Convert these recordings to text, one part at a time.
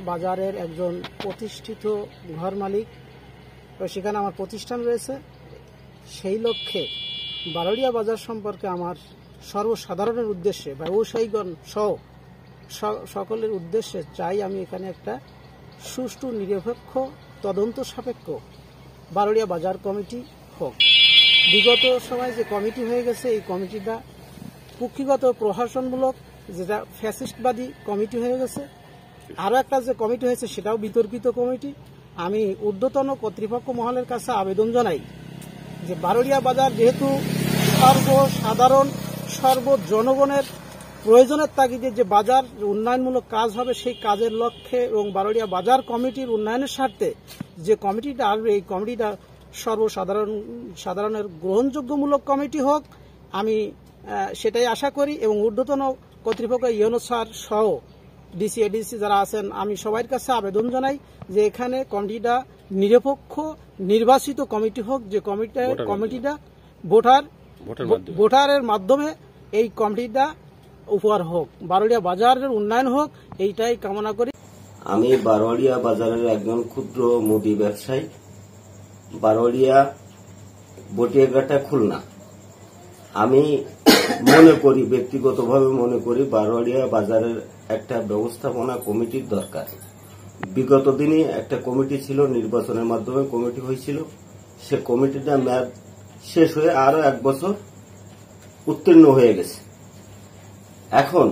বাজারের একজন প্রতিষ্ঠিত ঘর মালিক, সেখানে আমার প্রতিষ্ঠান রয়েছে। সেই লক্ষ্যে বারোড়িয়া বাজার সম্পর্কে আমার সর্বসাধারণের উদ্দেশ্যে, ব্যবসায়ীগণ সহ সকলের উদ্দেশ্যে চাই আমি এখানে একটা সুষ্ঠু নিরপেক্ষ তদন্ত সাপেক্ষ বারোড়িয়া বাজার কমিটি হোক। বিগত সময় যে কমিটি হয়ে গেছে, এই কমিটিটা কুক্ষিগত প্রশাসনমূলক, যেটা ফ্যাসিস্টবাদী কমিটি হয়ে গেছে। আরও একটা যে কমিটি হয়েছে সেটাও বিতর্কিত কমিটি। আমি ঊর্ধ্বতন কর্তৃপক্ষ মহলের কাছে আবেদন জানাই যে বারোড়িয়া বাজার যেহেতু সর্বসাধারণ সর্বজনগণের প্রয়োজনের তাগিদে যে বাজার উন্নয়নমূলক কাজ হবে, সেই কাজের লক্ষ্যে এবং বারোড়িয়া বাজার কমিটির উন্নয়নের স্বার্থে যে কমিটিটা আসবে, এই কমিটিটা সাধারণের গ্রহণযোগ্যমূলক কমিটি হোক, আমি সেটাই আশা করি। এবং ঊর্ধ্বতন কর্তৃপক্ষ ইউনো স্যার সহ ডিসি এডিসি যারা আছেন, আমি সবার কাছে আবেদন জানাই যে এখানে কমিটিটা নিরপেক্ষ নির্বাচিত কমিটি হোক, যে কমিটিটা ভোটারের মাধ্যমে এই কমিটিটা উপহার হোক, বারোড়িয়া বাজারের উন্নয়ন হোক, এইটাই কামনা করি। আমি বারোড়িয়া বাজারের একজন ক্ষুদ্র মুদি ব্যবসায়ী, বারোড়িয়া বটিয়াঘাটা, খুলনা। আমি মনে করি, ব্যক্তিগতভাবে মনে করি, বারোড়িয়া বাজারের একটা ব্যবস্থাপনা কমিটির দরকার। বিগত দিনে একটা কমিটি ছিল, নির্বাচনের মাধ্যমে কমিটি হয়েছিল। সে কমিটিটা মেয়াদ শেষ হয়ে আরো 1 বছর উত্তীর্ণ হয়ে গেছে। এখন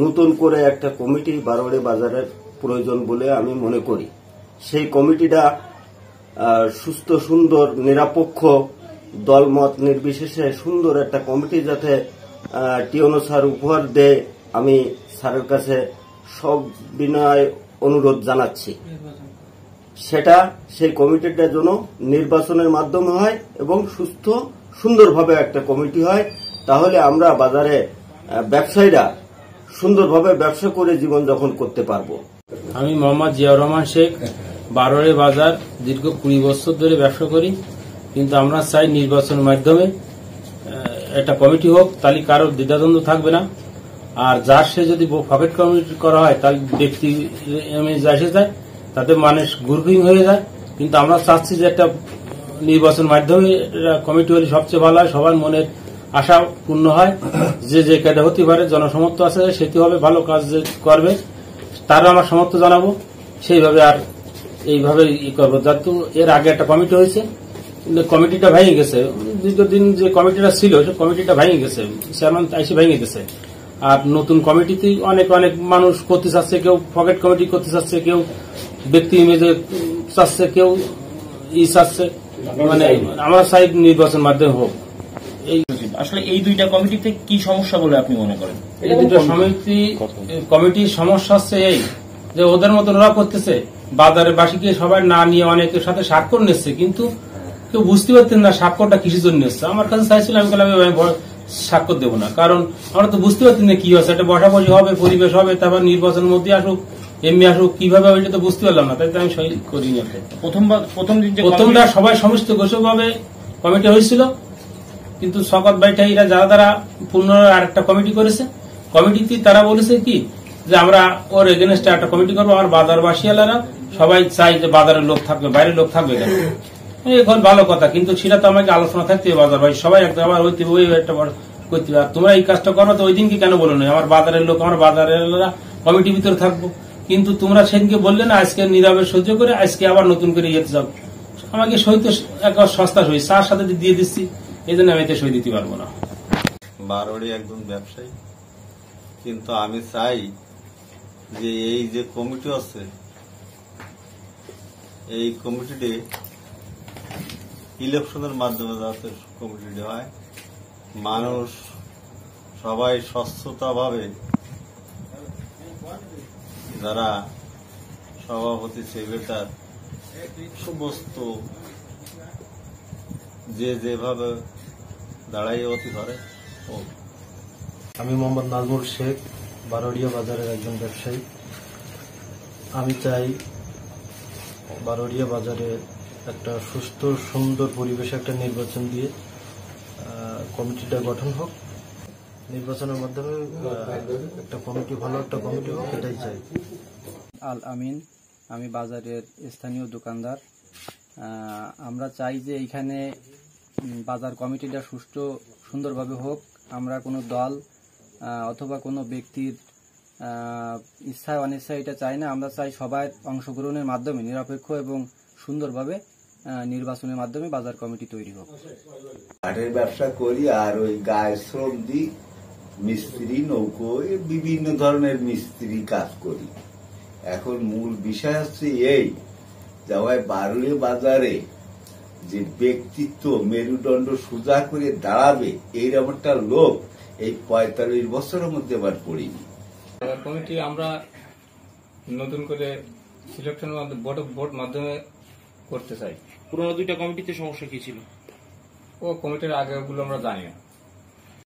নতুন করে একটা কমিটি বারোড়িয়া বাজারের প্রয়োজন বলে আমি মনে করি। সেই কমিটিটা সুস্থ, সুন্দর, নিরপেক্ষ, দলমত নির্বিশেষে সুন্দর একটা কমিটি যাতে টিওনো স্যার উপহার দেয়, আমি স্যারের কাছে সবিনয় অনুরোধ জানাচ্ছি। সেটা সেই কমিটিটা যেন নির্বাচনের মাধ্যমে হয় এবং সুস্থ সুন্দরভাবে একটা কমিটি হয়, তাহলে আমরা বাজারে ব্যবসায়ীরা সুন্দরভাবে ব্যবসা করে জীবনযাপন করতে পারবো। আমি মোহাম্মদ জিয়াউর রহমান শেখ, বারোড়িয়া বাজার দীর্ঘ 20 বছর ধরে ব্যবসা করি। কিন্তু আমরা চাই নির্বাচনের মাধ্যমে একটা কমিটি হোক, তাহলে কারোর দ্বিধাদ্বন্দ্ব থাকবে না। আর যার সে যদি পকেট কমিটি করা হয়, তাহলে ব্যক্তি এসে যায়, তাতে মানুষ গ্রুপিং হয়ে যায়। কিন্তু আমরা চাচ্ছি যে একটা নির্বাচনের মাধ্যমে কমিটি হলে সবচেয়ে ভালো হয়, সবার মনের আশা পূর্ণ হয়। যে কাজটা হতে পারে, জনসমর্থ আছে, সেটি হবে, ভালো কাজ যে করবে তারও আমার সমর্থ জানাবো। সেইভাবে আর এইভাবে করবো। যাতে এর আগে একটা কমিটি হয়েছে, কমিটিটা ভেঙে গেছে। দীর্ঘদিন যে কমিটিটা ছিল, সে কমিটিটা ভেঙে গেছে, চেয়ারম্যান এসে ভেঙে গেছে। আর নতুন কমিটিতে অনেক মানুষ করতে চাচ্ছে, কেউ পকেট কমিটি করতে চাচ্ছে, কেউ ব্যক্তি ইমেজে চাচ্ছে, কেউ চাচ্ছে। মানে আমরা চাই নির্বাচন মাধ্যমে হোক। আসলে এই দুইটা কমিটিতে কি সমস্যা বলে আপনি মনে করেন? এই দুটো কমিটির সমস্যা হচ্ছে এই যে ওদের মতন ওরা করতেছে, বাজারের বাসীকে সবাই না নিয়ে অনেকের সাথে স্বাক্ষর নিচ্ছে, কিন্তু কেউ বুঝতে পারতেন না স্বাক্ষরটা কিসের জন্য নিচ্ছে। আমার কাছে চাইছিলাম, আমি স্বাক্ষর দেবো না, কারণ আমরা তো বুঝতে পারতেন না কি হচ্ছে। একটা বসাবসি হবে, পরিবেশ হবে, তারপর নির্বাচনের মধ্যে আসুক, এমনি আসুক, কিভাবে ওইটা তো বুঝতে পারলাম না, তাই তো আমি সই করিনি। প্রথমটা সবাই সমস্ত ঘোষকভাবে কমিটি হয়েছিল, কিন্তু শকত বাইঠাইরা যারা পুনরায় আরেকটা কমিটি করেছে, কমিটিতে তারা বলেছে কি যে আমরা ওর এগেনস্টে একটা কমিটি করবো। আমার বাজারবাসীরা সবাই চাই যে বাজারের লোক থাকবে, বাইরের লোক থাকবে কেন, এখন ভালো কথা। কিন্তু সেটা তো আমাকে আলোচনা থাকতে হবে, বাজারবাসী সবাই একটা আবার হইতে ওই একটা করতে হবে। তোমরা এই কাজটা করো, তো ওই দিনকে কেন বলো না আমার বাজারের লোক, আমার বাজারের কমিটির ভিতরে থাকবো। কিন্তু তোমরা সেদিনকে বললে না, আজকে নীরবে সহ্য করে আজকে আবার নতুন করে ইয়েতে যাও। আমাকে সই তো একবার সস্তা সই, চার সাথে দিয়ে দিচ্ছি, এই জন্য আমি এতে সই দিতে পারবো না। বারোড়িয়া একজন ব্যবসায়ী, কিন্তু আমি চাই যে এই যে কমিটি আছে, এই কমিটিটি ইলেকশনের মাধ্যমে যাতে কমিটিটি হয়, মানুষ সবাই স্বচ্ছতাভাবে, যারা সভাপতি, সেক্রেটারি, সমস্ত যেভাবে দাঁড়াই হতে পারে। আমি মোহাম্মদ নাজমুল শেখ, বারোড়িয়া বাজারের একজন ব্যবসায়ী। আমি চাই বারোড়িয়া বাজারে একটা সুস্থ সুন্দর পরিবেশে একটা নির্বাচন দিয়ে কমিটিটা গঠন হোক। নির্বাচনের মাধ্যমে একটা কমিটি, ভালো একটা কমিটি হোক, এটাই চাই। আল আমিন, আমি বাজারের স্থানীয় দোকানদার। আমরা চাই যে এইখানে বাজার কমিটিটা সুষ্ঠু সুন্দরভাবে হোক। আমরা কোনো দল অথবা কোনো ব্যক্তির ইচ্ছায় অনিচ্ছায় এটা চাই না। আমরা চাই সবার অংশগ্রহণের মাধ্যমে নিরপেক্ষ এবং সুন্দরভাবে নির্বাচনের মাধ্যমে বাজার কমিটি তৈরি হোক। কাঠের ব্যবসা করি আর ওই গায়ে শ্রম দিই, মিস্ত্রি, নৌকো, বিভিন্ন ধরনের মিস্ত্রি কাজ করি। এখন মূল বিষয় হচ্ছে এই যে বারুলিয়া বাজারে যে ব্যক্তিত্ব মেরুদণ্ড সোজা করে দাঁড়াবে এইরকম একটা লোক এই 45 বছরের মধ্যে আবার পড়িনি। কমিটি আমরা নতুন করে সিলেকশন ভোট মাধ্যমে করতে চাই। পুরোনো দুইটা কমিটিতে সমস্যা কি ছিল? ও কমিটির আগে ওগুলো আমরা জানি না।